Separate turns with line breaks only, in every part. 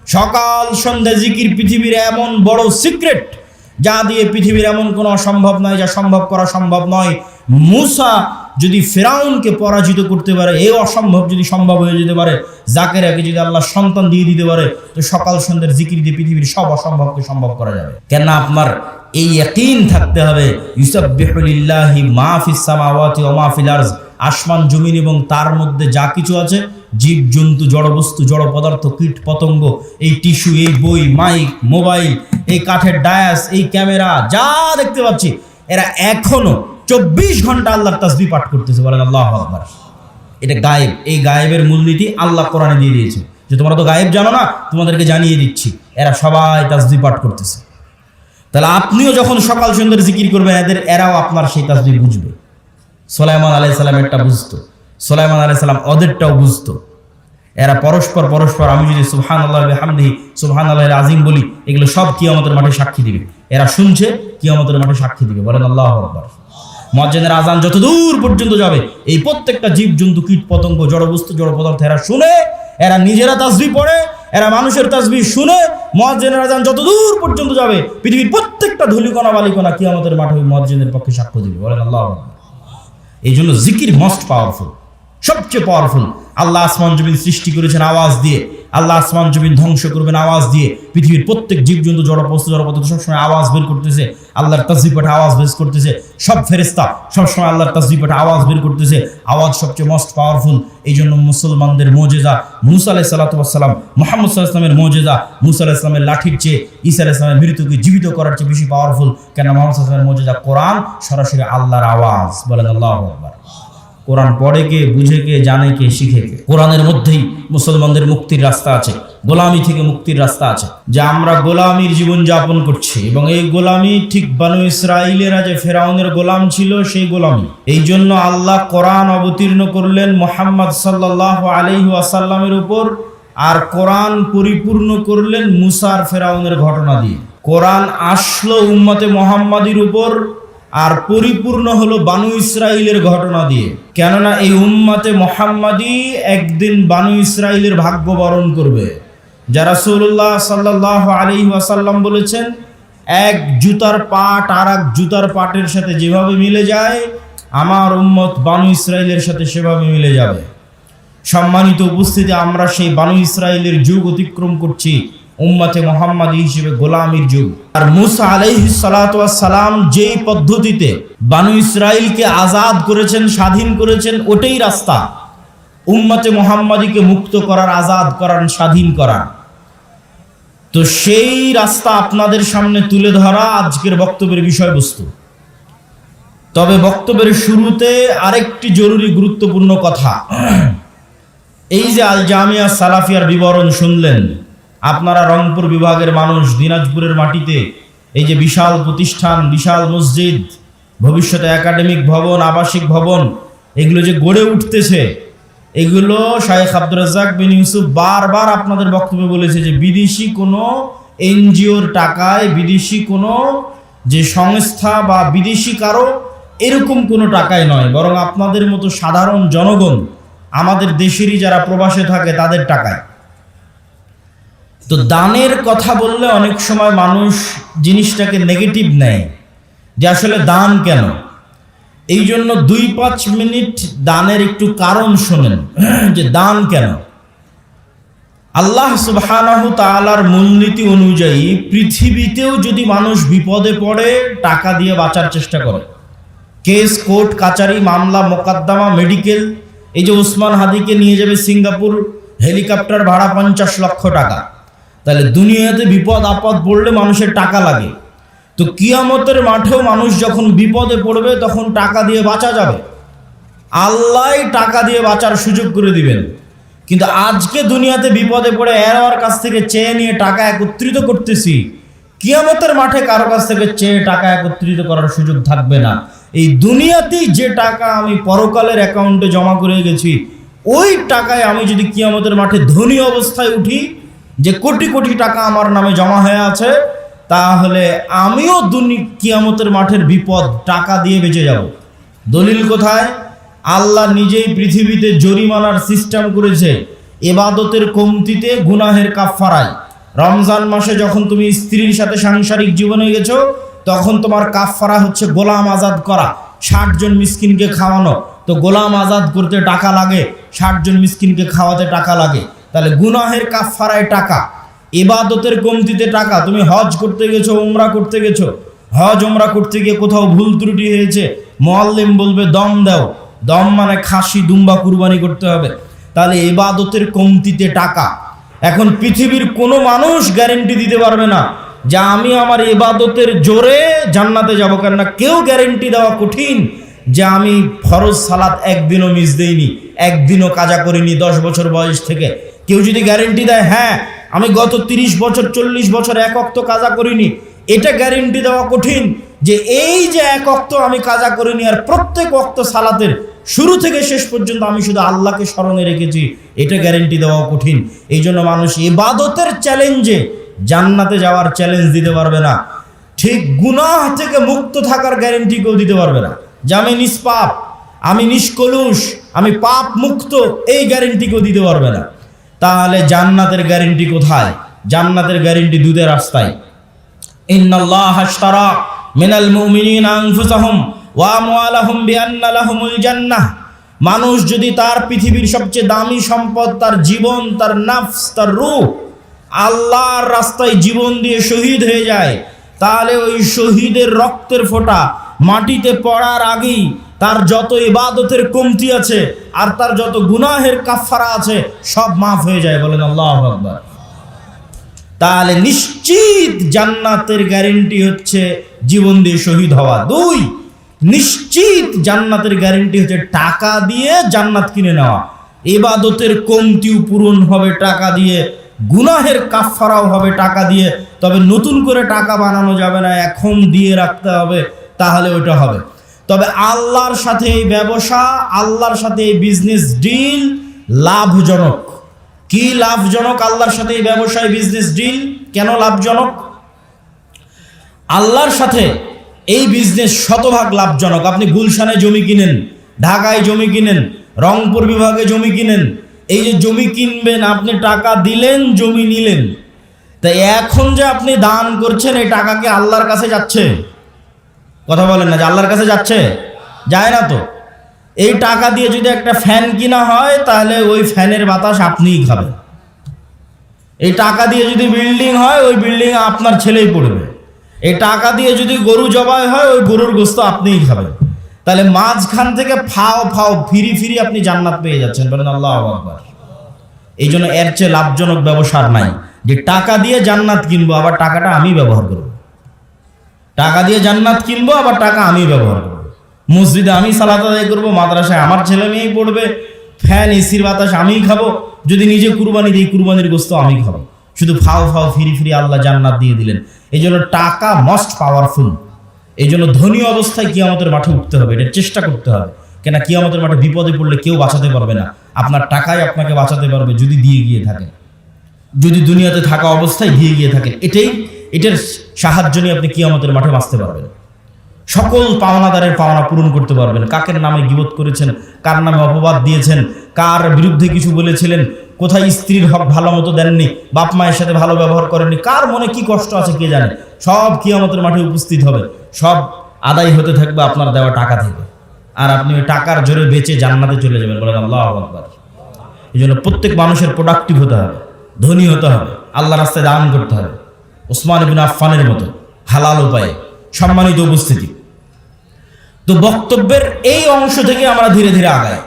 সকাল সন্ধ্যা জিকির পৃথিবীর এমন বড় সিক্রেট, যা দিয়ে পৃথিবীর এমন কোনো অসম্ভব নয়, যা সম্ভব করা সম্ভব নয়। মুসা যদি ফেরাউনকে পরাজিত করতে পারে, এই অসম্ভব যদি সম্ভব হয়ে যেতে পারে, জাকেরিয়াকে যদি আল্লাহ সন্তান দিয়ে দিতে পারে, তো সকাল সন্ধ্যার জিকির দিয়ে পৃথিবীর সব অসম্ভবকে সম্ভব করা যাবে। কেন আপনার এই ইয়াকিন থাকতে হবে, ইউসাব্বিহু লিল্লাহি মা ফিস সামাওয়াতি ওয়া মা ফিল আরজ, আসমান জমিন এবং তার মধ্যে যা কিছু আছে, জীব জন্তু, জড় বস্তু, জড় পদার্থ, কীট পতঙ্গ, এই টিস্যু, এই বই, মাইক, মোবাইল, এই কাঠের ডায়াস, এই ক্যামেরা, যা দেখতে পাচ্ছি, এরা এখনো 24 ঘন্টা আল্লাহর তাসবিহ পাঠ করতেছে। বলেন আল্লাহু আকবার। এটা গায়েব। এই গায়েবের মূলনীতি আল্লাহ কোরআনে দিয়ে দিয়েছে, যে তোমরা তো গায়েব জানো না, তোমাদেরকে জানিয়ে দিচ্ছি, এরা সবাই তাসবিহ পাঠ করতেছে। তাহলে আপনিও যখন সকাল সন্ধ্যার জিকির করবেন, এরাও আপনার সেই তাসবিহ বুঝবে। সুলাইমান আলাইহিস সালামেরটা বুঝতো, সুলাইমান আলাইহিস সালাম ওদেরটাও বুঝতো। এরা পরস্পর, আমি যদি সুবহানাল্লাহি ওয়া বিহামদিহি সুবহানাল্লাহিল আযীম বলি, এগুলো সব কিয়ামতের মাঠে সাক্ষী দিবে। এরা শুনছে, কিয়ামতের মাঠে সাক্ষী দিবে। বলেন আল্লাহু আকবার। মুয়াজ্জিনের আযান যত দূর পর্যন্ত যাবে, এই প্রত্যেকটা জীব জন্তু, কীট পতঙ্গ, জড় বস্তু, জড় পদার্থ, এরা শুনে, এরা নিজেরা তাসবিহ পড়ে, এরা মানুষের তাসবিহ শুনে। মুয়াজ্জিনের আযান যত দূর পর্যন্ত যাবে, পৃথিবীর প্রত্যেকটা ধূলিকণা বালিকণা কিয়ামতের মাঠে ওই মুয়াজ্জিনের পক্ষে সাক্ষ্য দিবে। বলেন আল্লাহু আকবার। এই জন্য জিকির মোস্ট পাওয়ারফুল, সবচেয়ে পাওয়ারফুল। আল্লাহ আসমান জমিন সৃষ্টি করেছেন আওয়াজ দিয়ে, আল্লাহ আসমান জমিন ধ্বংস করবেন আওয়াজ দিয়ে। পৃথিবীর প্রত্যেক জীবজন্তু, জড় বস্তু, জড় পদার্থ সবসময় আওয়াজ বের করতেছে, আল্লাহর তাসবিহ পাঠে আওয়াজ বের করতেছে। সব ফেরেশতা সবসময় আল্লাহর তাসবিহ পাঠে আওয়াজ বের করতেছে। আওয়াজ সবচেয়ে মোস্ট পাওয়ারফুল। এই জন্য মুসলমানদের মুজিজা মুসা আলাইহিস সালাতু ওয়াস সালাম, মুহাম্মদ সাল্লাল্লাহু আলাইহি ওয়াসাল্লামের মুজিজা মুসা আলাইহিস সালামের লাঠির চেয়ে, ঈসা আলাইহিস সালামের মৃত্যুকে জীবিত করার চেয়ে বেশি পাওয়ারফুল। কেন? মুহাম্মদ সাল্লাল্লাহু আলাইহি ওয়াসাল্লামের মুজিজা কোরআন, সরাসরি আল্লাহর আওয়াজ। বলেন আল্লাহু আকবার। কোরআন পড়ে কে, বুঝে কে, জানে কে, শিখে কে। কোরআনের মধ্যেই মুসলমানদের মুক্তির রাস্তা আছে, গোলামি থেকে মুক্তির রাস্তা আছে। যে আমরা গোলামির জীবন যাপন করছি, এবং এই গোলামি ঠিক বানু ইসরাইলেরা যে ফেরাউনের গোলাম ছিল, সেই গোলামি। এই জন্য আল্লাহ কোরআন অবতীর্ণ করলেন মুহাম্মদ সাল্লাল্লাহু আলাইহি ওয়াসাল্লামের উপর, আর কোরআন পরিপূর্ণ করলেন মুসার ফেরাউনের ঘটনা দিয়ে। কোরআন আসলো উম্মতে মুহাম্মাদির উপর, আর পরিপূর্ণ হলো বানু ইসরাইলের ঘটনা দিয়ে। কেননা এই উম্মতে মুহাম্মাদি একদিন বানু ইসরাইলের ভাগ্য বরণ করবে। যা রাসূলুল্লাহ সাল্লাল্লাহু আলাইহি ওয়াসাল্লাম বলেছেন, এক জুতার পাট আর এক জুতার পাটের সাথে যেভাবে মিলে যায়, আমার উম্মত বানু ইসরাইলের সাথে সেভাবে মিলে যাবে। সম্মানিত উপস্থিতি, আমরা সেই বানু ইসরাইলের যুগ অতিক্রম করছি, উম্মতে মুহাম্মাদি হিসেবে গোলামির যুগ। আর মুসা আলাইহিস সালাতু ওয়াস সালাম যেই পদ্ধতিতে বানু ইসরাইলকে আজাদ করেছেন, স্বাধীন করেছেন, ওটাই রাস্তা উম্মতে মুহাম্মাদিকে মুক্ত করার, আজাদ করার, স্বাধীন করার। তো সেই রাস্তা আপনাদের সামনে তুলে ধরা আজকের বক্তব্যের বিষয়বস্তু। তবে বক্তব্যের শুরুতে আরেকটি জরুরি গুরুত্বপূর্ণ কথা। এই যে আল জামিয়া সালাফিয়ার বিবরণ শুনলেন, আপনারা রংপুর বিভাগের মানুষ, দিনাজপুরের মাটিতে এই যে বিশাল প্রতিষ্ঠান, বিশাল মসজিদ, ভবিষ্যতে একাডেমিক ভবন, আবাসিক ভবন, এগুলো যে গড়ে উঠতেছে, এগুলো শাইখ আব্দুর রাজ্জাক বিন ইউসুফ বারবার আপনাদের বক্তব্যে বলেছে যে বিদেশি কোনো এনজিওর টাকায়, বিদেশি কোনো যে সংস্থা বা বিদেশি কারো এরকম কোনো টাকায় নয়, বরং আপনাদের মতো সাধারণ জনগণ, আমাদের দেশেরই যারা প্রবাসে থাকে তাদের টাকায়। তো দানের কথা বললে অনেক সময় মানুষ জিনিসটাকে নেগেটিভ নেয়, যে আসলে দান কেন। এই জন্য 2-5 মিনিট দানের একটু কারণ শোনেন, যে দান কেন। আল্লাহ সুবহানাহু তাআলার মূলনীতি অনুযায়ী পৃথিবীতেও যদি মানুষ বিপদে পড়ে, টাকা দিয়ে বাঁচার চেষ্টা করে। কেস, কোর্ট, কাচারি, মামলা, মোকদ্দমা, মেডিকেল। এই যে ওসমান হাদিকে নিয়ে যাবে সিঙ্গাপুর, হেলিকপ্টার ভাড়া 50 লক্ষ টাকা। তাহলে দুনিয়াতে বিপদ আপদ পড়লে মানুষের টাকা লাগে, তো কিয়ামতের মাঠেও মানুষ যখন বিপদে পড়বে তখন টাকা দিয়ে বাঁচা যাবে। আল্লাহ টাকা দিয়ে বাঁচার সুযোগ করে দিবেন। কিন্তু আজকে দুনিয়াতে বিপদে পড়ে এর কাছ থেকে চেয়ে নিয়ে টাকা একত্রিত করতেছি, কিয়ামতের মাঠে কারো কাছ থেকে চেয়ে টাকা একত্রিত করার সুযোগ থাকবে না। এই দুনিয়াতেই যে টাকা আমি পরকালের অ্যাকাউন্টে জমা করে গেছি, ওই টাকায় আমি যদি কিয়ামতের মাঠে ধনী অবস্থায় উঠি, যে কোটি কোটি টাকা আমার নামে জমা হয়ে আছে, তাহলে আমিও কিয়ামতের মাঠের বিপদ টাকা দিয়ে বেঁচে যাব। দলিল কোথায়? আল্লাহ নিজেই পৃথিবীতে জরিমানার সিস্টেম করেছে, ইবাদতের কমতিতে, গুনাহের কাফফারায়। রমজান মাসে যখন তুমি স্ত্রীর সাথে সাংসারিক জীবনে গেছো, তখন তোমার কাফফারা হচ্ছে গোলাম আজাদ করা, 60 জন মিসকিনকে খাওয়ানো। তো গোলাম আজাদ করতে টাকা লাগে, 60 জন মিসকিনকে খাওয়াতে টাকা লাগে। তাহলে গুনাহের কাফফারায় টাকা, ইবাদতের কমতিতে টাকা। তুমি হজ করতে গেছো, উমরা করতে গেছো, হজ উমরা করতে গিয়ে কোথাও ভুল ত্রুটি হয়েছে, মুআল্লিম বলবে দম দাও। দম মানে খাসি, দুম্বা কুরবানি করতে হবে। তাহলে ইবাদতের কমতিতে টাকা। এখন পৃথিবীর কোনো মানুষ গ্যারেন্টি দিতে পারবে না যে আমি আমার ইবাদতের জোরে জান্নাতে যাব, কেননা কেউ গ্যারেন্টি দেওয়া কঠিন যে আমি ফরজ সালাত একদিনও মিস দেইনি, একদিনও কাজা করিনি 10 বছর বয়স থেকে। কেউ যদি গ্যারেন্টি দেয় হ্যাঁ আমি গত 30 বছর 40 বছর এক ওয়াক্ত কাজা করিনি, এটা গ্যারেন্টি দেওয়া কঠিন। যে এই যে এক ওয়াক্ত আমি কাজা করিনি আর প্রত্যেক ওয়াক্ত সালাতের শুরু থেকে শেষ পর্যন্ত আমি শুধু আল্লাহকে স্মরণে রেখেছি, এটা গ্যারেন্টি দেওয়া কঠিন। এই জন্য মানুষ ইবাদতের চ্যালেঞ্জে জান্নাতে যাওয়ার চ্যালেঞ্জ দিতে পারবে না, ঠিক গুনাহ থেকে মুক্ত থাকার গ্যারেন্টি কেউ দিতে পারবে না যে আমি নিষ্পাপ, আমি নিষ্কলুষ, আমি পাপ মুক্ত, এই গ্যারেন্টি কেউ দিতে পারবে না। তাহলে জান্নাতের গ্যারেন্টি কোথায়? জান্নাতের গ্যারেন্টি দুধের রাস্তায়। ইন্নাল্লাহা আশতারা মিনাল মুমিনিনা আনফুসাহুম ওয়া আমওয়ালাহুম বিআন্না লাহুমুল জান্নাহ। মানুষ যদি তার পৃথিবীর সবচেয়ে দামি সম্পদ, তার জীবন, তার নফস, তার রূহ আল্লাহর রাস্তায় জীবন দিয়ে শহীদ হয়ে যায়, তাহলে ওই শহীদের রক্তের ফোঁটা মাটিতে পড়ার আগেই তার যত ইবাদতের কমতি আছে আর তার যত গুনাহের কাফফারা আছে সব মাফ হয়ে যায়। বলেন আল্লাহু আকবার। তাহলে নিশ্চিত জান্নাতের গ্যারেন্টি হচ্ছে জীবন দিয়ে শহীদ হওয়া। 2, নিশ্চিত জান্নাতের গ্যারেন্টি হচ্ছে টাকা দিয়ে জান্নাত কিনে নেওয়া। ইবাদতের কমতিও পূরণ হবে টাকা দিয়ে, গুনাহের কাফফারাও হবে টাকা দিয়ে। তবে নতুন করে টাকা বানানো যাবে না, এখন দিয়ে রাখতে হবে, তাহলে ওটা হবে। তবে আল্লাহর সাথে এই ব্যবসা, আল্লাহর সাথে এই বিজনেস ডিল লাভজনক। কি লাভজনক আল্লাহর সাথে এই ব্যবসায় বিজনেস ডিল? কেন লাভজনক? আল্লাহর সাথে এই বিজনেস শতভাগ লাভজনক। আপনি গুলশানে জমি কিনেন, ঢাকায় জমি কিনেন, রংপুর বিভাগে জমি কিনেন, এই যে জমি কিনবেন, আপনি টাকা দিলেন, জমি নিলেন, তাই এখন যে আপনি দান করছেন এই টাকা কি আল্লাহর কাছে যাচ্ছে? কথা বলেন না, যে আল্লাহর কাছে যাচ্ছে? যায় না তো। এই টাকা দিয়ে যদি একটা ফ্যান কিনা হয় তাহলে ওই ফ্যানের বাতাস আপনিই খাবেন। এই টাকা দিয়ে যদি বিল্ডিং হয় ওই বিল্ডিং আপনার ছেলেই পড়বে। এই টাকা দিয়ে যদি গরু জবাই হয় ওই গরুর গোশত আপনিই খাবেন। তাহলে মাঝখান থেকে ফাও ফাও ফিরি ফিরি আপনি জান্নাত পেয়ে যাচ্ছেন। বলেন আল্লাহু আকবার। এই জন্য এর চেয়ে লাভজনক ব্যবসার নাই যে টাকা দিয়ে জান্নাত কিনবো আবার টাকাটা আমি ব্যবহার করব। টাকা দিয়ে জান্নাত কিনবো আবার টাকা আমি ব্যবহার করব। মসজিদে আমি সালাত আদায় করবো, মাদ্রাসায় আমার ছেলে মেয়েই পড়বে, ফ্যান এসির বাতাস আমিই খাবো, যদি নিজে কুরবানি দিই কুরবানির গোশত আমি খাবো। শুধু ফাও ফাও ফিরি ফিরি আল্লাহ জান্নাত দিয়ে দিলেন। এই জন্য টাকা মোস্ট পাওয়ারফুল। এই জন্য ধনী অবস্থায় কিয়ামতের মাঠে উঠতে হবে, এটা চেষ্টা করতে হবে। কেন কিয়ামতের মাঠে বিপদে পড়লে কেউ বাঁচাতে পারবে না, আপনার টাকাই আপনাকে বাঁচাতে পারবে যদি দিয়ে গিয়ে থাকে, যদি দুনিয়াতে থাকা অবস্থায় দিয়ে গিয়ে থাকে। এটার সাহায্য নিয়ে আপনি কিয়ামতের মাঠে বাঁচতে পারবেন। সকল পাওনাদারের পাওনা পূরণ করতে পারবেন। কাকের নামে গীবত করেছেন, কার নামে অপবাদ দিয়েছেন, কার বিরুদ্ধে কিছু বলেছিলেন, কোথায় স্ত্রীর হক ভালো মতো দেননি, বাপ মায়ের সাথে ভালো ব্যবহার করেননি, কার মনে কি কষ্ট আছে কে জানে, সব কিয়ামতের মাঠে উপস্থিত হবে। সব আদায় হতে থাকবে আপনার দেওয়া টাকা থেকে, আর আপনি ওই টাকার জোরে বেঁচে জান্নাতে চলে যাবেন। বলেন আল্লাহু আকবার। এই জন্য প্রত্যেক মানুষের প্রোডাক্টিভ হতে হবে, ধনী হতে হবে, আল্লাহ রাস্তায় দান করতে হবে, ওসমান ইবনে আফফানের মতো হালাল উপায়ে। সম্মানিত উপস্থিতি, তো বক্তব্যের এই অংশ থেকে আমরা ধীরে ধীরে আগাই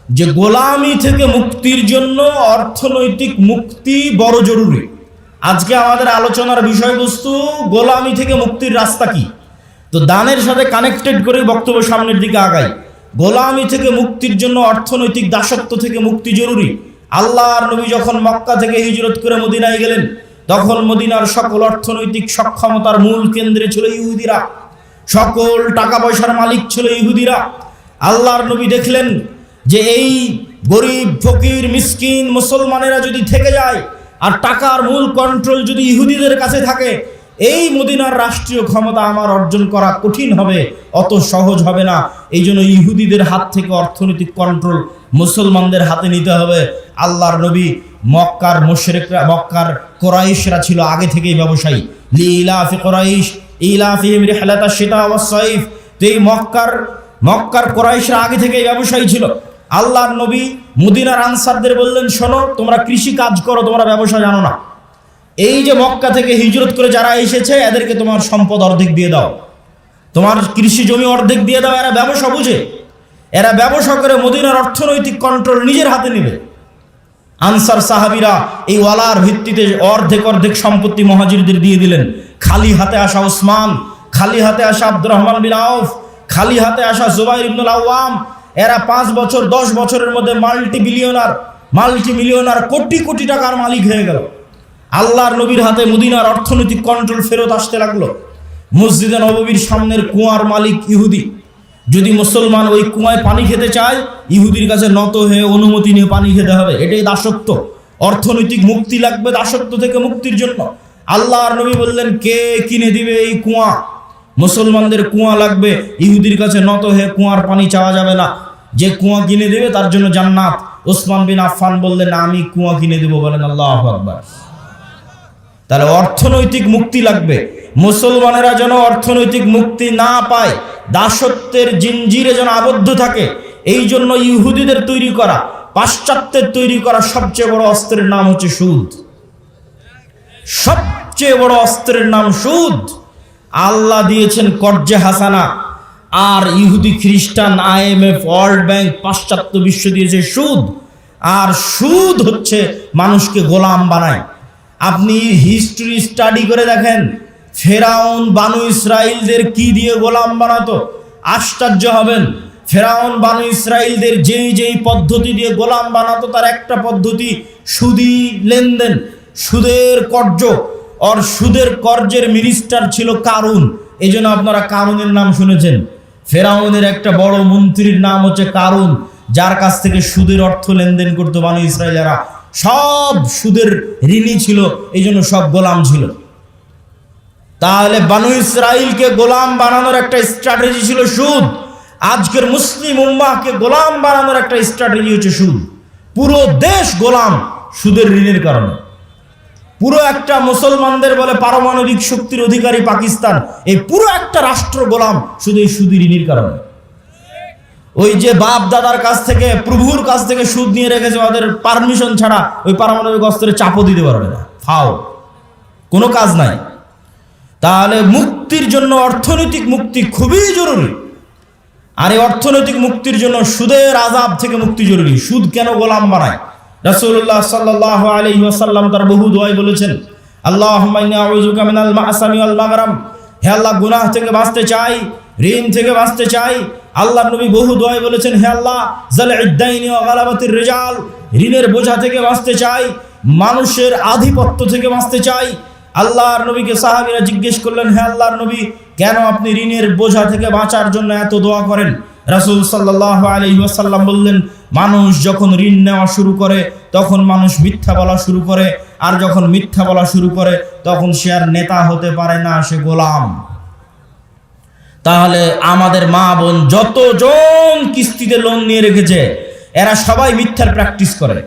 যে গোলামি থেকে মুক্তির জন্য অর্থনৈতিক মুক্তি বড় জরুরি। আজকে আমাদের আলোচনার বিষয়বস্তু গোলামি থেকে মুক্তির রাস্তা কি। তো দানের সাথে কানেক্টেড করে বক্তব্য সামনের দিকে আগাই। গোলামি থেকে মুক্তির জন্য অর্থনৈতিক দাসত্ব থেকে মুক্তি জরুরি। আল্লাহর নবী যখন মক্কা থেকে হিজরত করে মদিনায় গেলেন, তখন মদিনার সকল অর্থনৈতিক সক্ষমতার মূল কেন্দ্রে ছিল ইহুদিরা, সকল টাকা পয়সার মালিক ছিল ইহুদিরা। আল্লাহর নবী দেখলেন যে এই গরিব ফকির মিসকিন মুসলমানেরা যদি থেকে যায় আর টাকার মূল কন্ট্রোল যদি ইহুদিদের কাছে থাকে, এই মদিনার রাষ্ট্রীয় ক্ষমতা আমার অর্জন করা কঠিন হবে, অত সহজ হবে না। এই জন্য ইহুদিদের হাত থেকে অর্থনৈতিক কন্ট্রোল মুসলমানদের হাতে নিতে হবে। আল্লাহর নবী মক্কার মুশরিকরা, মক্কার কুরাইশরা ছিল আগে থেকেই ব্যবসায়ী। লিইলাফি কুরাইশ ইলাফিহিম রিহলাতাশ শিতা ওয়াস সাইফ। তো এই মক্কার কুরাইশরা আগে থেকেই ব্যবসায়ী ছিল। আল্লাহর নবী মদিনার আনসারদের বললেন, শোনো, তোমরা কৃষি কাজ করো, তোমরা ব্যবসা জানো না। এই যে মক্কা থেকে হিজরত করে যারা এসেছে, এদেরকে তোমার সম্পদ অর্ধেক দিয়ে দাও, তোমার কৃষি জমি অর্ধেক দিয়ে দাও। এরা ব্যবসা বুঝে, এরা ব্যবসা করে মদিনার অর্থনৈতিক কন্ট্রোল নিজের হাতে নেবে। আনসার সাহাবীরা এই ওয়ালার ভিত্তিতে অর্ধেক সম্পত্তি মুহাজিরদের দিয়ে দিলেন। খালি হাতে আসা ওসমান, খালি হাতে আসা আব্দুর রহমান বিন আউফ, খালি হাতে আসা জুবাইর ইবনুল আওয়াম, এরা 5 বছর 10 বছরের মধ্যে মাল্টি মিলিয়নার কোটি কোটি টাকার মালিক হয়ে গেল। আল্লাহর নবীর হাতে মদিনার অর্থনৈতিক কন্ট্রোল ফেরত আসতে লাগলো। মসজিদে নববীর সামনের কুয়ার মালিক ইহুদি। যদি মুসলমান ওই কুয়ায় পানি খেতে চায়, ইহুদির কাছে নত হয়ে অনুমতি নিয়ে পানি খেতে হবে। এটাই দাসত্ব। অর্থনৈতিক মুক্তি লাগবে দাসত্ব থেকে মুক্তির জন্য। আল্লাহর নবী বললেন, কে কিনে দিবে এই কুয়া? মুসলমানদের কুয়া লাগবে, ইহুদির কাছে নত হয়ে কুয়ার পানি চাওয়া যাবে না। যে কুয়া কিনে দেবে তার জন্য জান্নাত। ওসমান বিন আফফান বললেন, আমি কুয়া কিনে দেব। বলেন আল্লাহু আকবার। তাহলে অর্থনৈতিক মুক্তি লাগবে। মুসলমানেরা যেন অর্থনৈতিক মুক্তি না পায়, দাসত্বের জিনজিরে যেন আবদ্ধ থাকে, এই জন্য ইহুদিদের তৈরি করা, পাশ্চাত্যের তৈরি করা সবচেয়ে বড় অস্ত্রের নাম হচ্ছে সুদ। সবচেয়ে বড় অস্ত্রের নাম সুদ। আল্লাহ দিয়েছেন কর্জে হাসানা, আর ইহুদি খ্রিস্টান, IMF, ওয়ার্ল্ড ব্যাংক, পাশ্চাত্য বিশ্ব দিয়েছে সুদ। আর সুদ হচ্ছে মানুষকে গোলাম বানায়। আপনি হিস্ট্রি স্টাডি করে দেখেন, ফেরাউন বানু ইসরাইলদের কি দিয়ে গোলাম বানাতো, আশ্চর্য হবেন। ফেরাউন বানু ইসরাইলদের যেই পদ্ধতি দিয়ে গোলাম বানাতো, তার একটা পদ্ধতি সুদি লেনদেন, সুদের কর্জ। আর সুদের কর্জের মিনিস্টার ছিল কারুন। এই জন্য আপনারা কারুনের নাম শুনেছেন। ফেরাউনের একটা বড় মন্ত্রীর নাম হচ্ছে কারুন, যার কাছ থেকে সুদের অর্থ লেনদেন করতো বানু ইসরাইলেরা। সব সুদের ঋণী ছিল, এই জন্য সব গোলাম ছিল। তাহলে বানু ইসরাইলকে গোলাম বানানোর একটা স্ট্র্যাটেজি ছিল সুদ। আজকের মুসলিম উম্মাহকে গোলাম বানানোর একটা স্ট্র্যাটেজি হচ্ছে সুদ। পুরো দেশ গোলাম সুদের ঋণের কারণে। পুরো একটা মুসলমানদের বলে পারমাণবিক শক্তির অধিকারী পাকিস্তান, এই পুরো একটা রাষ্ট্র গোলাম শুধু এই সুদের ঋণের কারণে। ওই যে বাপ দাদার কাছ থেকে, প্রভুর কাছ থেকে সুদ নিয়ে রেখেছে, ওদের পারমিশন ছাড়া ওই পারমাণবিক অস্ত্রে চাপও দিতে পারবে না। ফাও, কোনো কাজ নাই। তাহলে মুক্তির জন্য অর্থনৈতিক মুক্তি খুবই জরুরি। আর এই অর্থনৈতিক মুক্তির জন্য সুদের আযাব থেকে মুক্তি জরুরি। সুদ কেন গোলাম বানায়? রাসূলুল্লাহ সাল্লাল্লাহু আলাইহি ওয়াসাল্লাম তার বহু দোয়ায় বলেছেন, আল্লাহুম্মা ইন্নী আউযুবিকা মিনাল মা'সামি ওয়াল মাগরাম। হে আল্লাহ, গুনাহ থেকে বাঁচতে চাই, ঋণ থেকে বাঁচতে চাই। আল্লাহর নবী বহু দোয়ায় বলেছেন, হে আল্লাহ, যালঈদ দাইনি ওয়া গালাবাতির রিজাল। ঋণের বোঝা থেকে বাঁচতে চাই, মানুষের আধিপত্য থেকে বাঁচতে চাই। আল্লাহর নবীকে সাহাবীরা জিজ্ঞেস করলেন, হে আল্লাহর নবী, কেন আপনি ঋণের বোঝা থেকে বাঁচার জন্য এত দোয়া করেন? রাসূল সাল্লাল্লাহু আলাইহি ওয়াসাল্লাম বললেন, মানুষ যখন ঋণ নেওয়া শুরু করে তখন মানুষ মিথ্যা বলা শুরু করে, আর যখন মিথ্যা বলা শুরু করে তখন সে আর নেতা হতে পারে না, সে গোলাম। তাহলে আমাদের মা বোন যতজন কিস্তিতে লোন নিয়ে রেখেছে, এরা সবাই মিথ্যার প্র্যাকটিস করে।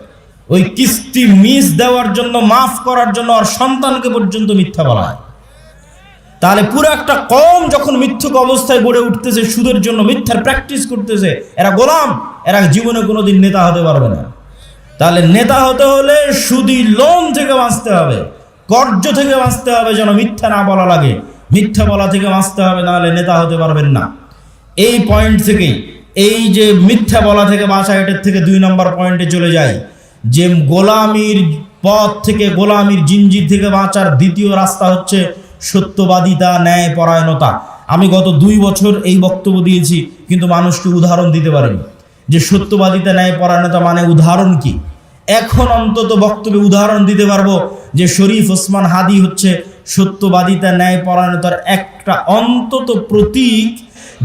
ওই কিস্তি মিস দেওয়ার জন্য, মাফ করার জন্য আর সন্তানকে পর্যন্ত মিথ্যা বলা হয়। তাহলে পুরো একটা কম যখন মিথ্যুক অবস্থায় গড়ে উঠতেছে, সুদের জন্য মিথ্যার প্র্যাকটিস করতেছে, এরা গোলাম। এরা জীবনে কোনোদিন নেতা হতে পারবে না। তাহলে নেতা হতে হলে সুদি লোন থেকে বাঁচতে হবে, কর্জ থেকে বাঁচতে হবে, যেন মিথ্যা না বলা লাগে। মিথ্যা বলা থেকে বাঁচতে হবে, নাহলে নেতা হতে পারবেন না। এই পয়েন্ট থেকেই, এই যে মিথ্যা বলা থেকে বাঁচা, এটার থেকে 2 নম্বর পয়েন্টে চলে যায়, যে গোলামির পথ থেকে, গোলামির জিনজির থেকে বাঁচার দ্বিতীয় রাস্তা হচ্ছে সত্যবাদিতা, ন্যায় পরায়ণতা। আমি গত 2 বছর এই বক্তব্য দিয়েছি, কিন্তু মানুষকে উদাহরণ দিতে পারিনি যে সত্যবাদিতা, ন্যায় পরায়ণতা মানে উদাহরণ কি। এখন অন্তত বক্তব্যে উদাহরণ দিতে পারবো যে শরীফ ওসমান হাদি হচ্ছে সত্যবাদিতা, ন্যায় পরায়ণতার একটা অন্তত প্রতীক।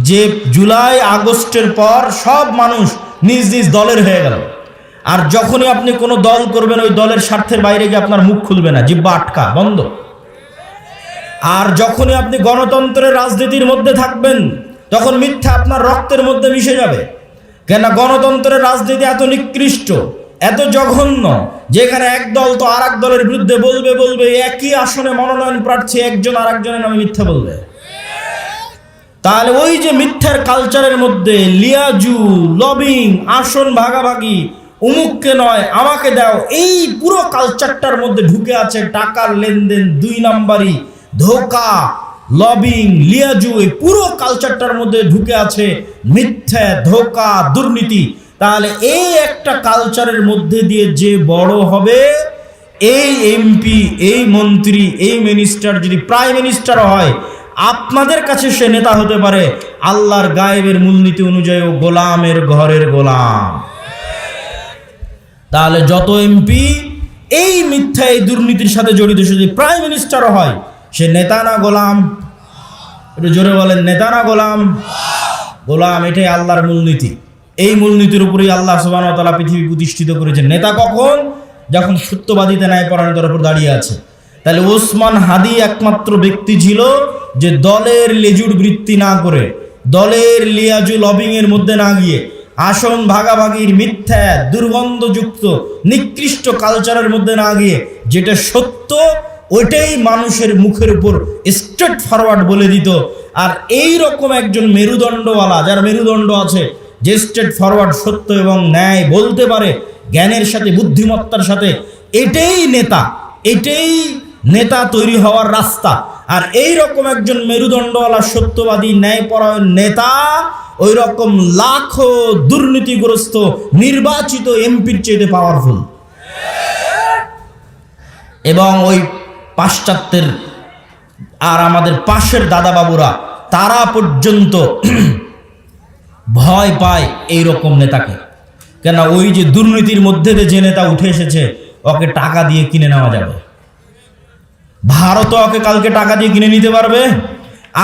যে জুলাই আগস্টের পর সব মানুষ নিজ নিজ দলের হয়ে গেল, আর যখনই আপনি কোনো দল করবেন, ওই দলের স্বার্থের বাইরে গিয়ে আপনার মুখ খুলবে না, জিহ্বা আটকা, বন্ধ। আর যখনই আপনি গণতন্ত্রের রাজনীতির মধ্যে থাকবেন, তখন মিথ্যা আপনার রক্তের মধ্যে মিশে যাবে। কেন? গণতন্ত্রের রাজনীতি এত নিকৃষ্ট, এত জঘন্য, যেখানে এক দল তো আর এক দলের বিরুদ্ধে বলবে, একই আসনে মনোনয়ন প্রার্থী একজন আর একজনের নামে মিথ্যা বলবে। তাহলে ওই যে মিথ্যার কালচারের মধ্যে লিয়াজু, লবিং, আসন ভাগাভাগি, উমুককে নয় আমাকে দাও, এই পুরো কালচারটার মধ্যে ঢুকে আছে টাকার লেনদেন, 2 নাম্বারি, ধোকা, লবিং, লিয়াজু, এই পুরো কালচারটার মধ্যে ঢুকে আছে মিথ্যা, ধোকা, দুর্নীতি। তাহলে এই একটা কালচারের মধ্যে দিয়ে যে বড় হবে, এই এমপি, এই মন্ত্রী, এই মিনিস্টার যদি প্রাইম মিনিস্টার হয়, আপনাদের কাছে সে নেতা হতে পারে আল্লাহর গায়েবের মূলনীতি অনুযায়ী ও গোলামের ঘরের গোলাম। তাহলে যত এমপি এই মিথ্যা, এই দুর্নীতির সাথে জড়িত, যদি প্রাইম মিনিস্টারও হয়, সে নেতা না গোলাম? একটু জোরে বলেন, নেতা না গোলাম? গোলাম। এটাই আল্লাহর মূলনীতি। এই মূলনীতির উপরেই আল্লাহ সুবহানাহু ওয়া তাআলা পৃথিবী প্রতিষ্ঠিত করেছেন। নেতা কখন? যখন সত্যবাদিতা ন্যায় পরায়ণতার উপর দাঁড়িয়ে আছে। তাহলে ওসমান হাদি একমাত্র ব্যক্তি ছিল যে দলের লেজুর বৃত্তি না করে, দলের লিয়াজু লবিং এর মধ্যে না গিয়ে, আসন ভাগাভাগির মিথ্যা, দুর্গন্ধযুক্ত, নিকৃষ্ট কালচারের মধ্যে না গিয়ে, যেটা সত্য ওইটাই মানুষের মুখের উপর স্ট্রেট ফরওয়ার্ড বলে দিত। আর এই রকম একজন মেরুদণ্ডওয়ালা, যার মেরুদণ্ড আছে, যে স্ট্রেট ফরওয়ার্ড সত্য এবং ন্যায় বলতে পারে জ্ঞানের সাথে, বুদ্ধিমত্তার সাথে, এটাই নেতা, এটাই নেতা তৈরি হওয়ার রাস্তা। আর এই রকম একজন মেরুদণ্ডওয়ালা, সত্যবাদী, ন্যায়পরায়ণ নেতা ওই রকম লাখো দুর্নীতিগ্রস্ত নির্বাচিত এমপির চেয়ে পাওয়ারফুল। এবং ওই পাশ্চাত্যের আর আমাদের পাশের দাদাবাবুরা, তারা পর্যন্ত ভয় পায় এই রকম নেতাকে। কেন? ওই যে দুর্নীতির মধ্যে যে নেতা উঠে এসেছে, ওকে টাকা দিয়ে কিনে নেওয়া যাবে। ভারতও ওকে কালকে টাকা দিয়ে কিনে নিতে পারবে,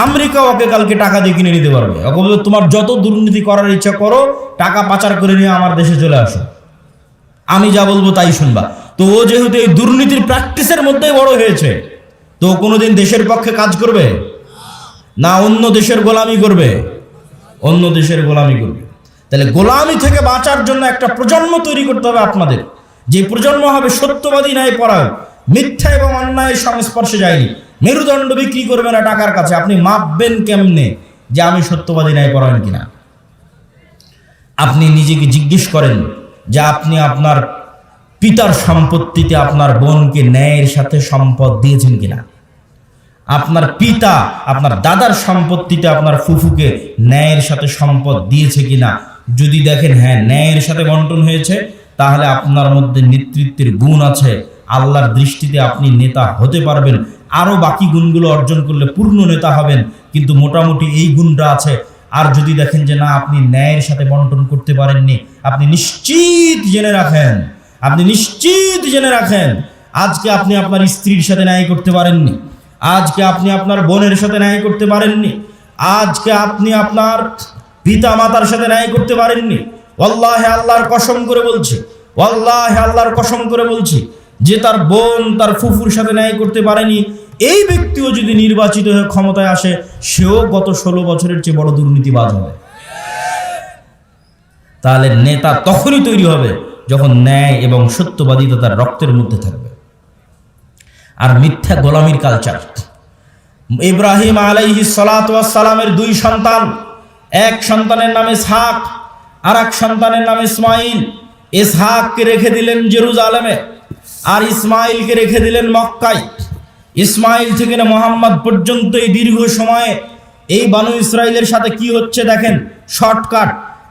আমেরিকা ওকে কালকে টাকা দিয়ে কিনে নিতে পারবে। ওকে বলবে তোমার যত দুর্নীতি করার ইচ্ছা করো, টাকা পাচার করে নিয়ে আমার দেশে চলে আসো, আমি যা বলবো তাই শুনবা। তো ও যেহেতু এই দুর্নীতির প্র্যাকটিসের মধ্যেই বড় হয়েছে, তো কোনোদিন দেশের পক্ষে কাজ করবে না, অন্য দেশের গোলামি করবে, অন্য দেশের গোলামি করবে। তাহলে গোলামি থেকে বাঁচার জন্য একটা প্রজন্ম তৈরি করতে হবে আপনাদের, যে প্রজন্ম হবে সত্যবাদী, ন্যায়পরায়ণ, মিথ্যা এবং অন্যায়ের সংস্পর্শে যায়নি, মেরুদণ্ড বিক্রি করবে না টাকার কাছে। আপনি মাপবেন কেমনে যে আমি সত্যবাদী, ন্যায়পরায়ণ কিনা? আপনি নিজেকে জিজ্ঞেস করেন যে আপনি আপনার পিতার সম্পত্তিতে আপনার বোনকে ন্যায়ের সাথে সম্পদ দিয়েছেন কিনা? আপনার পিতা আপনার দাদার সম্পত্তিতে আপনার ফুফুকে ন্যায়ের সাথে সম্পদ দিয়েছে কিনা? যদি দেখেন হ্যাঁ, ন্যায়ের সাথে বন্টন হয়েছে, তাহলে আপনার মধ্যে নেতৃত্বের গুণ আছে, আল্লাহর দৃষ্টিতে আপনি নেতা হতে পারবেন। আরও বাকি গুণগুলো অর্জন করলে পূর্ণ নেতা হবেন, কিন্তু মোটামুটি এই গুণটা আছে। আর যদি দেখেন যে না, আপনি ন্যায়ের সাথে বন্টন করতে পারেননি, আপনি নিশ্চিত জেনে রাখেন, আপনি নিশ্চিত জেনে রাখেন, আজকে আপনি আপনার স্ত্রীর সাথে ন্যায় করতে পারেননি, আজকে আপনি আপনার বোনের সাথে ন্যায় করতে পারেননি, আজকে আপনি আপনার পিতা মাতার সাথে ন্যায় করতে পারেননি। ওয়াল্লাহি, আল্লাহর কসম করে বলছি, ওয়াল্লাহি আল্লাহর কসম করে বলছি, যে তার বোন তার ফুফুর সাথে ন্যায় করতে পারেনি, এই ব্যক্তিও যদি নির্বাচিত হয়ে ক্ষমতায় আসে, সেও গত 16 বছরের চেয়ে বড় দুর্নীতিবাজ হবে। তাহলে নেতা তখনই তৈরি হবে যখন ন্যায় এবং সত্যবাদিতা তার রক্তের মধ্যে থাকবে। আর মিথ্যা গোলামির কালচার। ইব্রাহিম আলাইহিস সালাতু ওয়াস সালামের 2 সন্তান, এক সন্তানের নাম ইসহাক, আর এক সন্তানের নাম ইসমাইল। ইসহাককে রেখে দিলেন জেরুজালেমে, আর ইসমাইলকে রেখে দিলেন মক্কায়। ইসমাইল থেকে মুহাম্মদ পর্যন্ত এই দীর্ঘ সময়ে এই বানু ইসরাইলের সাথে কি হচ্ছে দেখেন, শর্টকাট।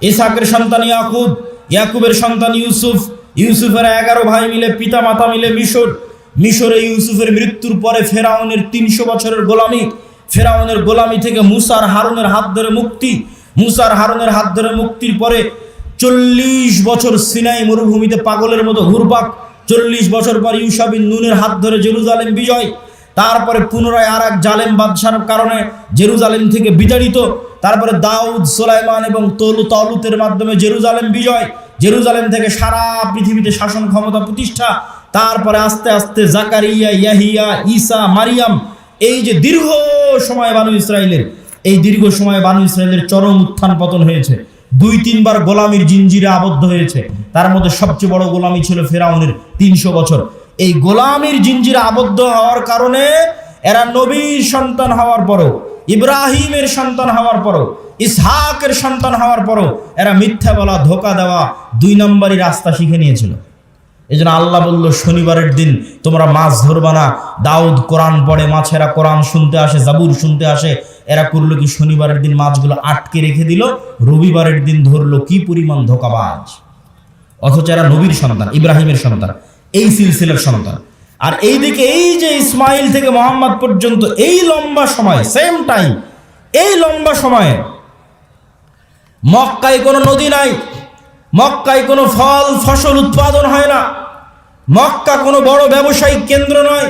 ইসহাকের সন্তান ইয়াকুব, ইয়াকুবের সন্তান ইউসুফ, ইউসুফের 11 ভাই মিলে, পিতা মাতা মিলে মিশর। মিশরে ইউসুফের মৃত্যুর পরে ফেরাউনের 300 বছরের গোলামি, ফেরাউনের গোলামি থেকে মুসার হারুনের হাত ধরে মুক্তি, মুসার হারুনের হাত ধরে মুক্তির পরে 40 বছর সিনাই মরুভূমিতে পাগলের মতো ঘুরপাক, 40 বছর পর ইউশা বিন নুনের হাত ধরে জেরুজালেম বিজয়, তারপরে পুনরায় আর এক জালেম বাদশার কারণে জেরুজালেম থেকে বিতাড়িত, তারপরে দাউদ, সুলাইমান এবং তালুতের মাধ্যমে জেরুজালেম বিজয়, জেরুজালেম থেকে সারা পৃথিবীতে শাসন ক্ষমতা প্রতিষ্ঠা, তারপরে আস্তে আস্তে জাকারিয়া, ইয়াহিয়া, ঈসা, মারিয়াম। এই যে দীর্ঘ সময় বানু ইসরাইলের, এই দীর্ঘ সময় বানু ইসরাইলের চরম উত্থান পতন হয়েছে। 2-3 বার গোলামির জিঞ্জিরে আবদ্ধ হয়েছে। তার মধ্যে সবচেয়ে বড় গোলামি ছিল ফেরাউনের 300 বছর। এই গোলামির জিঞ্জিরে আবদ্ধ হওয়ার কারণে এরা নবীর সন্তান হওয়ার পরও, ইব্রাহিমের সন্তান হওয়ার পরও, ইসহাকের সন্তান হওয়ার পরও এরা মিথ্যা বলা, ধোকা দেওয়া, 2 নম্বরই রাস্তা শিখে নিয়েছিল। এই জন্য আল্লাহ বলল, শনিবারের দিন তোমরা মাছ ধরবা না। দাউদ কোরআন পড়ে, মাছেরা কোরআন শুনতে আসে, জাবুর শুনতে আসে। এরা করলো কি, শনিবারের দিন মাছগুলো আটকে রেখে দিল, রবিবারের দিন ধরলো। কি পরিমাণ ধোকাবাজ! অথচ এরা নবীর সন্তান, ইব্রাহিমের সন্তান, এই সিলসিলার সন্তান। আর এইদিকে এই যে ইসমাইল থেকে মোহাম্মদ পর্যন্ত এই লম্বা সময়, সেম টাইম, এই লম্বা সময়ে মক্কায় কোনো নদী নাই, মক্কায় কোনো ফল ফসল উৎপাদন হয় না, মক্কা কোনো বড় ব্যবসায়িক কেন্দ্র নয়,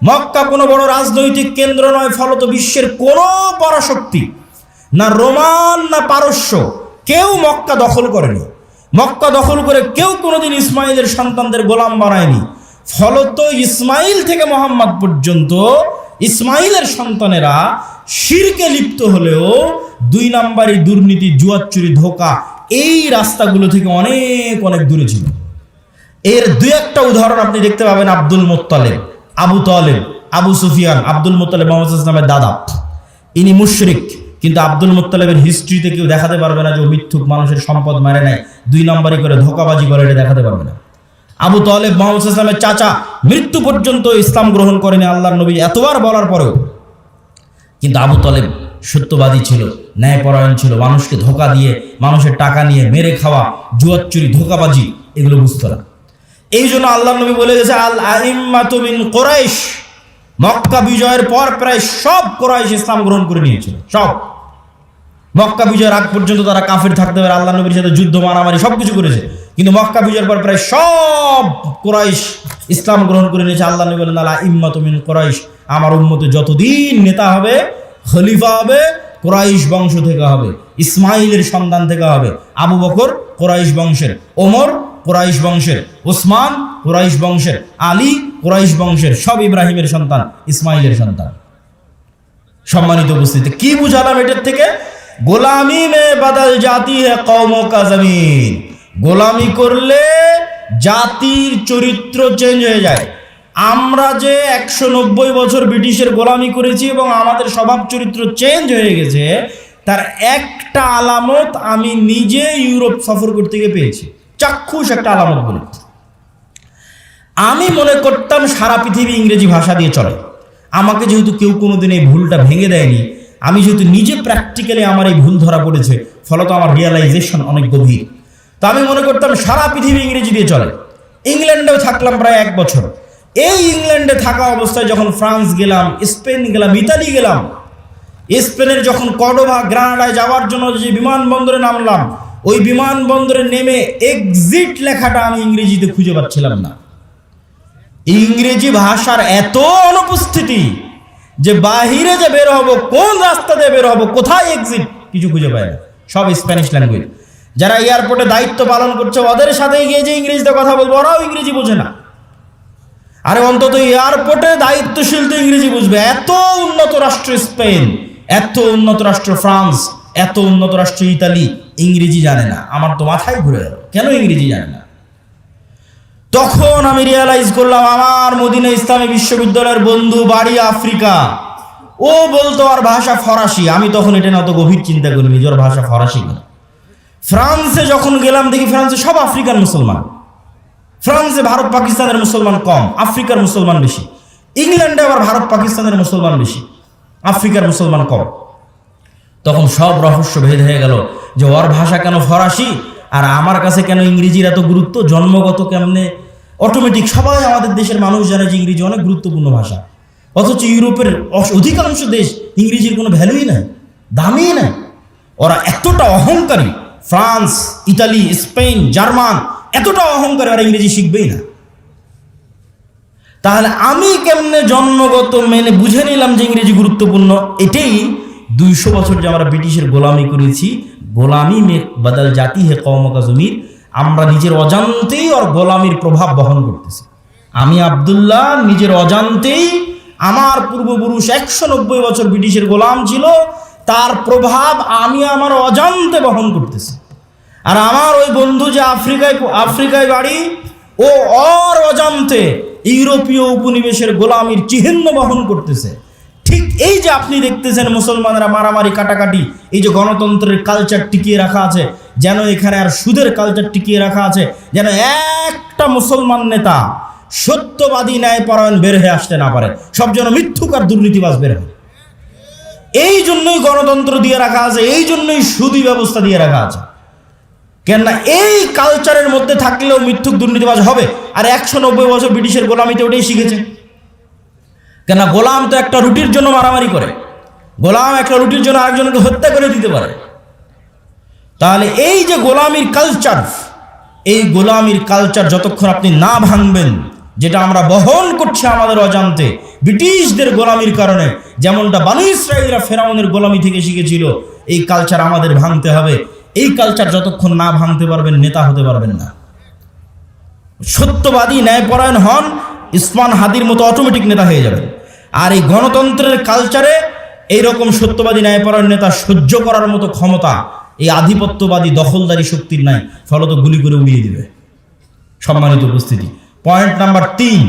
মক্কা কোনো বড় রাজনৈতিক কেন্দ্র নয়। ফলত বিশ্বের কোনো পরাশক্তি, না রোমান না পারস্য, কেউ মক্কা দখল করেনি। মক্কা দখল করে কেউ কোনোদিন ইসমাইলের সন্তানদের গোলাম বানায়নি। ফলত ইসমাইল থেকে মোহাম্মদ পর্যন্ত ইসমাইলের সন্তানেরা শিরকে লিপ্ত হলেও 2 নম্বরই দুর্নীতি, জুয়াচুরি, ধোকা, এই রাস্তাগুলো থেকে অনেক অনেক দূরে ছিল। এর 2-1টা উদাহরণ আপনি দেখতে পাবেন। Abdul Muttalib, Abu Taleb, Abu Sufian. Abdul Muttalib Muhammad সাল্লাল্লাহু আলাইহি ওয়াসাল্লামের দাদা, ইনি মুশরিক, কিন্তু আব্দুল মুত্তালিবের হিস্ট্রিতে কেউ দেখাতে পারবে না যে ও মিথ্যুক, মানুষের সম্পদ মারে নেয়, 2 নম্বরই করে ধোকাবাজি করে, এটা দেখাতে পারবে না। আবু তালেব মুহাম্মদ সাল্লাল্লাহু আলাইহি ওয়াসাল্লামের চাচা, মৃত্যু পর্যন্ত ইসলাম গ্রহণ করেনি আল্লাহর নবী এতবার বলার পরেও। কিন্তু আবু তালেব সত্যবাদী ছিল, ন্যায়পরায়ণ ছিল, মানুষকে ধোকা দিয়ে, মানুষের টাকা নিয়ে মেরে খাওয়া, জুয়াচুরি, ধোকাবাজি, এগুলো বুঝতো না। এই জন্য আল্লাহর নবী বলে গেছে, আল আইম্মাতু মিন কুরাইশ। মক্কা বিজয়ের পর প্রায় সব কুরাইশ ইসলাম গ্রহণ করে নিয়েছিল, সব। মক্কা বিজয়ের আগ পর্যন্ত তারা কাফির থাকতে পারে, আল্লাহর নবীর সাথে যুদ্ধ, মারামারি সবকিছু করেছে, কিন্তু মক্কা বিজয়ের পর প্রায় সব কুরাইশ ইসলাম গ্রহণ করে নিয়েছে। আল্লাহ নবী বলেন, আল আইম্মাতু মিন কুরাইশ, আমার উম্মতে যতদিন নেতা হবে, খলিফা হবে, কুরাইশ বংশ থেকে হবে, ইসমাইলের সন্তান থেকে হবে। আবু বকর কুরাইশ বংশের, ওমর কুরাইশ বংশের, ওসমান কুরাইশ বংশের, আলী কুরাইশ বংশের, সব ইব্রাহিমের সন্তান, ইসমাইলের সন্তান। সম্মানিত উপস্থিতি, কি বুঝালাম এটার থেকে? গোলামি মে বদল জাতি হে কওমো কা জমিন। গোলামি করলে জাতির চরিত্র চেঞ্জ হয়ে যায়। আমরা যে 190 বছর ব্রিটিশের গোলামি করেছি এবং আমাদের স্বভাব চরিত্র চেঞ্জ হয়ে গেছে, তার একটা আলামত আমি নিজে ইউরোপ সফর করতে গিয়ে পেয়েছি, চাক্ষুষ একটা আলামত বলি। আমি মনে করতাম সারা পৃথিবী ইংরেজি ভাষা দিয়ে চলে। আমাকে যেহেতু কেউ কোনোদিন এই ভুলটা ভেঙে দেয়নি, আমি যেহেতু নিজে প্র্যাকটিক্যালি আমার এই ভুল ধরা পড়েছে, ফলত আমার রিয়েলাইজেশন অনেক গভীর। তো আমি মনে করতাম সারা পৃথিবী ইংরেজি দিয়ে চলে। ইংল্যান্ডেও থাকলাম প্রায় 1 বছর। এই ইংল্যান্ডে থাকা অবস্থায় যখন ফ্রান্স গেলাম, স্পেন গেলাম, ইতালি গেলাম, স্পেনের যখন কর্ডোবা, গ্রানাডায় যাওয়ার জন্য যে বিমানবন্দরে নামলাম, ওই বিমানবন্দরে নেমে এক্সিট লেখাটা আমি ইংরেজিতে খুঁজে পাচ্ছিলাম না। ইংরেজি ভাষার এত অনুপস্থিতি যে বাহিরে যে বের হবো, কোন রাস্তা দিয়ে বের হবো, কোথায় এক্সিট, কিছু খুঁজে পায় না, সব স্প্যানিশ ল্যাঙ্গুয়েজ। যারা এয়ারপোর্টে দায়িত্ব পালন করছে, ওদের সাথে গিয়ে যে ইংরেজিতে কথা বলবো, ওরাও ইংরেজি বোঝে না। আরে অন্তত এয়ারপোর্টে দায়িত্বশীল তো ইংরেজি বুঝবে। এত উন্নত রাষ্ট্র স্পেন, এত উন্নত রাষ্ট্র ফ্রান্স, এত উন্নত রাষ্ট্র ইতালি, ইংরেজি জানে না। আমার তো মাথায় ঘুরে গেল, কেন ইংরেজি জানে না? তখন আমি রিয়েলাইজ করলাম, আমার মদিনা ইসলামী বিশ্ববিদ্যালয়ের বন্ধু বাড়ি আফ্রিকা, ও বলতো আর ভাষা ফরাসি। আমি তখন এটা না অত গভীর চিন্তা করি, নিজের ভাষা ফরাসি না। ফ্রান্সে যখন গেলাম, দেখি ফ্রান্সে সব আফ্রিকান মুসলমান। ফ্রান্সে ভারত পাকিস্তানের মুসলমান কম, আফ্রিকার মুসলমান বেশি। ইংল্যান্ডে আবার ভারত পাকিস্তানের মুসলমান বেশি, আফ্রিকার মুসলমান কম। তখন সব রহস্য ভেদ হয়ে গেল যে ওর ভাষা কেন ফরাসি আর আমার কাছে কেন ইংরেজির এত গুরুত্ব, জন্মগত কেমনে অটোমেটিক। সবাই আমাদের দেশের মানুষ জানে যে ইংরেজি অনেক গুরুত্বপূর্ণ ভাষা, অথচ ইউরোপের অধিকাংশ দেশ ইংরেজির কোনো ভ্যালুই নাই, দামই নাই। ওরা এতটা অহংকারী, ফ্রান্স, ইতালি, স্পেন, জার্মান, এতটা অহংকারী, ওরা ইংরেজি শিখবেই না। তাহলে আমি কেমনে জন্মগত মেনে বুঝে নিলাম যে ইংরেজি গুরুত্বপূর্ণ? এটাই 200 বছর যে আমরা ব্রিটিশের গোলামি করেছি, গোলামি মে বদল জাতি হে কওমো কা জমির। আমরা নিজের অজান্তেই ওর গোলামির প্রভাব বহন করতেছি। আমি আব্দুল্লাহ নিজের অজান্তেই, আমার পূর্বপুরুষ 190 বছর ব্রিটিশের গোলাম ছিল, তার প্রভাব আমি আমার অজান্তে বহন করতেছি। আর আমার ওই বন্ধু যে আফ্রিকায় বাড়ি, ও অজান্তে ইউরোপীয় উপনিবেশের গোলামির চিহ্ন বহন করতেছে। ঠিক এই যে আপনি দেখতেছেন মুসলমানরা মারামারি কাটাকাটি, এই যে গণতন্ত্রের কালচার টিকিয়ে রাখা আছে, যেন এখানে আর সুদের কালচার টিকিয়ে রাখা আছে, যেন একটা মুসলমান নেতা সত্যবাদী ন্যায়পরায়ণ বের হয়ে আসতে না পারে, সব যেন মিথ্যুক আর দুর্নীতিবাজ বের হয়। এই জন্যই গণতন্ত্র দিয়ে রাখা আছে, এই জন্যই সুদী ব্যবস্থা দিয়ে রাখা আছে। কেননা এই কালচারের মধ্যে থাকলেও মিথ্যুক দুর্নীতিবাজ হবে। আর 190 বছর ব্রিটিশের গোলামিতে ওটাই শিখেছে। কেননা গোলাম তো একটা রুটির জন্য মারামারি করে, গোলাম একটা রুটির জন্য আরেকজনকে হত্যা করে দিতে পারে। তাহলে এই যে গোলামির কালচার, এই গোলামির কালচার যতক্ষণ আপনি না ভাঙবেন, যেটা আমরা বহন করছি আমাদের অজান্তে ব্রিটিশদের গোলামির কারণে, যেমনটা বানু ইসরাঈলরা ফেরাউনের গোলামি থেকে শিখেছিল, এই কালচার আমাদের ভাঙতে হবে। এই কালচার যতক্ষণ না ভাঙতে পারবেন, নেতা হতে পারবেন না। সত্যবাদী ন্যায়পরায়ণ হন, ইসমান হাদির মতো অটোমেটিক নেতা হয়ে যাবেন। আর এই গণতন্ত্রের কালচারে এইরকম সত্যবাদী ন্যায়পরায়ণ নেতা সহ্য করার মতো ক্ষমতা এই আধিপত্যবাদী দখলদারি শক্তির নাই, ফলত গুলি করে উড়িয়ে দিবে। সম্মানিত উপস্থিতি, পয়েন্ট নাম্বার 3,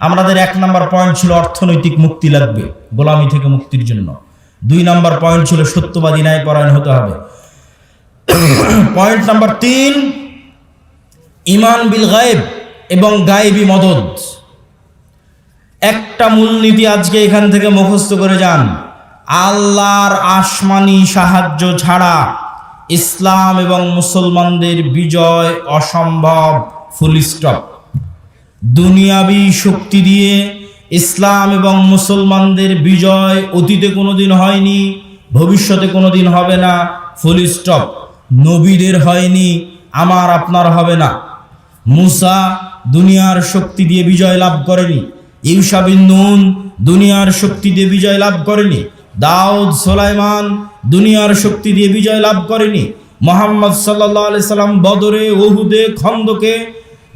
আমাদের 1 নাম্বার পয়েন্ট ছিল অর্থনৈতিক মুক্তি লাগবে গোলামি থেকে মুক্তির জন্য। 2 নাম্বার পয়েন্ট ছিল সত্যবাদী ন্যায়পরায়ণ হতে হবে। পয়েন্ট নাম্বার 3, ঈমান বিল গায়েব এবং গায়েবী মদদ। একটা মূলনীতি আজকে এখান থেকে মুখস্থ করে যান, আল্লাহর আসমানি সাহায্য ছাড়া ইসলাম এবং মুসলমানদের বিজয় অসম্ভব, ফুল স্টপ। দুনিয়াবি শক্তি দিয়ে ইসলাম এবং মুসলমানদের বিজয় অতীতে কোনোদিন হয়নি, ভবিষ্যতে কোনোদিন হবে না, ফুল স্টপ। নবীদের হয়নি, আমার আপনার হবে না। মুসা দুনিয়ার শক্তি দিয়ে বিজয় লাভ করেনি, ইউশা বিন নুন দুনিয়ার শক্তি দিয়ে বিজয় লাভ করেনি, দাউদ সুলাইমান দুনিয়ার শক্তি দিয়ে বিজয় লাভ করেনি। মুহাম্মদ সাল্লাল্লাহু আলাইহি সাল্লাম বদরে, উহুদে, খন্দকে,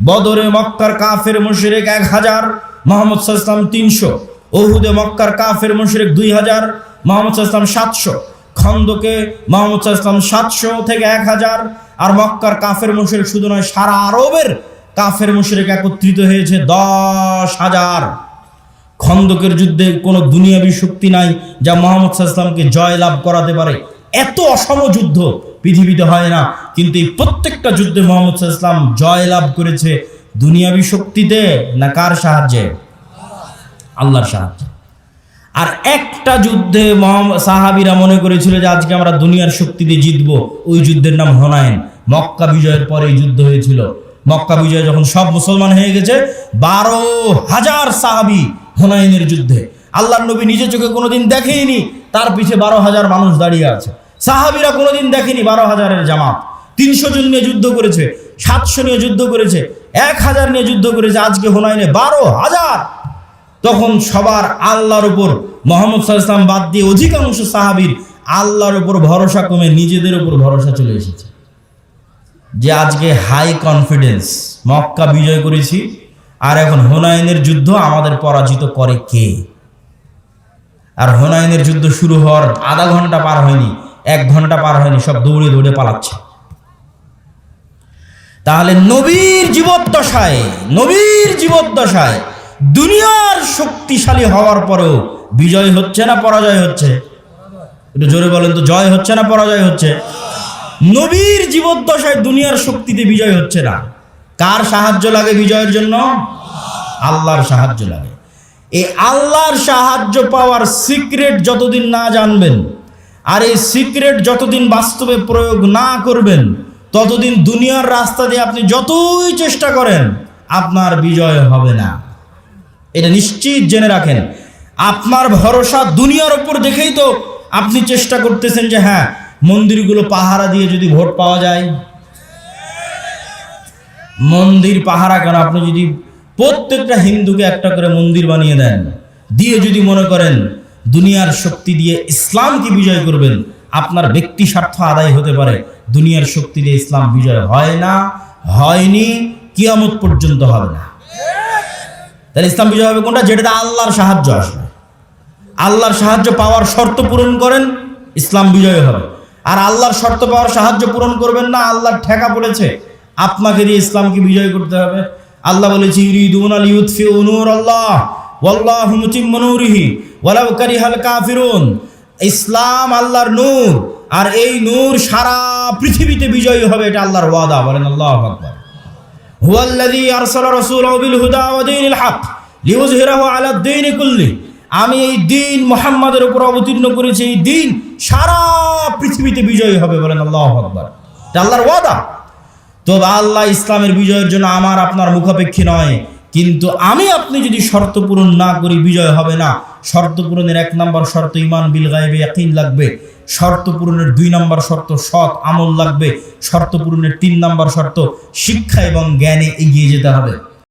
বদরে মক্কার কাফের মুশরিক 1000, মুহাম্মদ সাল্লাল্লাহু আলাইহি সাল্লাম 300, উহুদে মক্কার কাফের মুশরিক 2000, মুহাম্মদ সাল্লাল্লাহু আলাইহি সাল্লাম 700, খন্দকে মুহাম্মদ সাল্লাল্লাহু আলাইহি সাল্লাম 700 থেকে 1000। আর মক্কার কাফের মুশরিক শুধু নয়, সারা আরবের কাফের মুশরিক একত্রিত হয়েছে 10,000। খন্দকের যুদ্ধে কোনো দুনিয়াবী শক্তি নাই যা মুহাম্মদ সাল্লাল্লাহু আলাইহি সাল্লামকে জয় লাভ করাতে পারে। এত অসম যুদ্ধ পৃথিবীতে হয় না, কিন্তু এই প্রত্যেকটা যুদ্ধে মুহাম্মদ সাল্লাল্লাহু আলাইহি সাল্লাম জয় লাভ করেছে দুনিয়াবী শক্তিতে না কার সাহায্যে? আল্লাহর সাহায্যে। আর একটা যুদ্ধে সাহাবীরা মনে করেছিল যে আজকে আমরা দুনিয়ার শক্তি দিয়ে জিতবো, ওই যুদ্ধের নাম হুনাইন। মক্কা বিজয়ের পরে এই যুদ্ধ হয়েছিল। মক্কা বিজয় যখন সব মুসলমান হয়ে গেছে, 12,000 সাহাবী হুনাইনের যুদ্ধে, আল্লাহর নবী নিজে চোখে কোনোদিন দেখেনি, তার পিছে 12,000 মানুষ দাঁড়িয়ে আছে। সাহাবীরা কোনোদিন দেখেনি 12,000-এর জামাত। 300 জন নিয়ে যুদ্ধ করেছে, 700 নিয়ে যুদ্ধ করেছে, 1000 নিয়ে যুদ্ধ করেছে, আজকে হুনাইনে 12,000। তখন সবার আল্লাহর উপর, মুহাম্মদ সাল্লাল্লাহু আলাইহি ওয়াসাল্লাম বাদ দিয়ে অধিকাংশ সাহাবীর আল্লাহর উপর ভরসা কমে নিজেদের উপর ভরসা চলে এসেছে। যে আজকে হাই কনফিডেন্স, মক্কা বিজয় করেছি, আর এখন হুনাইনের যুদ্ধ আমাদের পরাজিত করে কে? আর হুনাইনের যুদ্ধ শুরু হওয়ার আধা ঘন্টা পার হয়নি, 1 ঘন্টা পার হয়নি, সব দৌড়ে দৌড়ে পালাচ্ছে। তাহলে নবীর জীবদ্দশায় দুনিয়ার শক্তিশালী হওয়ার পরেও বিজয় হচ্ছে না পরাজয় হচ্ছে? একটু জোরে বলেন তো, জয় হচ্ছে না পরাজয় হচ্ছে? নবীর জীবদ্দশায় দুনিয়ার শক্তিতে বিজয় হচ্ছে না। কার সাহায্য লাগে বিজয়ের জন্য? আল্লাহর সাহায্য লাগে। এই আল্লাহর সাহায্য পাওয়ার সিক্রেট যতদিন না জানবেন, আর এই সিক্রেট যতদিন বাস্তবে প্রয়োগ না করবেন, ততদিন দুনিয়ার রাস্তা দিয়ে আপনি যতই চেষ্টা করেন আপনার বিজয় হবে না। এটা নিশ্চিত জেনে রাখেন। আপনার ভরসা দুনিয়ার উপর দেখেই তো আপনি চেষ্টা করতেছেন যে হ্যাঁ, মন্দিরগুলো পাহারা দিয়ে যদি ভোট পাওয়া যায়। মন্দির পাহারা কেন? আপনি যদি প্রত্যেকটা হিন্দুকে একটা করে মন্দির বানিয়ে দেন, দিয়ে যদি মনে করেন দুনিয়ার শক্তি দিয়ে ইসলামকে বিজয় করবেন, আপনার ব্যক্তি স্বার্থ আদায় হতে পারে। দুনিয়ার শক্তি দিয়ে ইসলাম বিজয় হয় না, হয়নি, কিয়ামত পর্যন্ত হবে না। তাহলে ইসলাম বিজয় হবে কোনটা? যেটাতে আল্লাহর সাহায্য আসবে। আল্লাহর সাহায্য পাওয়ার শর্ত পূরণ করেন, ইসলাম বিজয় হবে। আর আল্লাহর শর্ত পাওয়ার সাহায্য পূরণ করবেন না, আল্লাহর ঠেকা পড়েছে, আপনাকে দিয়ে ইসলামকে বিজয় করতে হবে। আল্লাহ বলেছে ইউরিদুনা লিইউতফিউ নূরাল্লাহ ওয়াল্লাহু মুতিম্মু নূরিহি ওয়ালাউ কারিহাল কাফিরুন। ইসলাম আল্লাহর নূর, আর এই নূর সারা পৃথিবীতে বিজয়ী হবে, এটা আল্লাহর ওয়াদা। বলেন আল্লাহু আকবার। হুয়াল্লাযী আরসালা রাসূলাহু বিল হুদা ওয়া দীনিল হক লিইয়ুযহিরাহু আলাদ দীনি কুল্লি। আমি এই দিন মুহাম্মাদের উপর অবতীর্ণ করেছি, এই দিন সারা পৃথিবীতে বিজয়ী হবে। বলেন আল্লাহু আকবার। এটা আল্লাহর ওয়াদা। তো আল্লাহ ইসলামের বিজয়ের জন্য আমার আপনার মুখাপেক্ষী নয়, কিন্তু আমি আপনি যদি শর্ত পূরণ না করি বিজয় হবে না। শর্ত পূরণের 1 নম্বর শর্ত ঈমান বিল গায়বে ইয়াকিন লাগবে। শর্ত পূরণের 2 নম্বর শর্ত সৎ আমল লাগবে। শর্ত পূরণের 3 নম্বর শর্ত শিক্ষা এবং জ্ঞানে এগিয়ে যেতে হবে।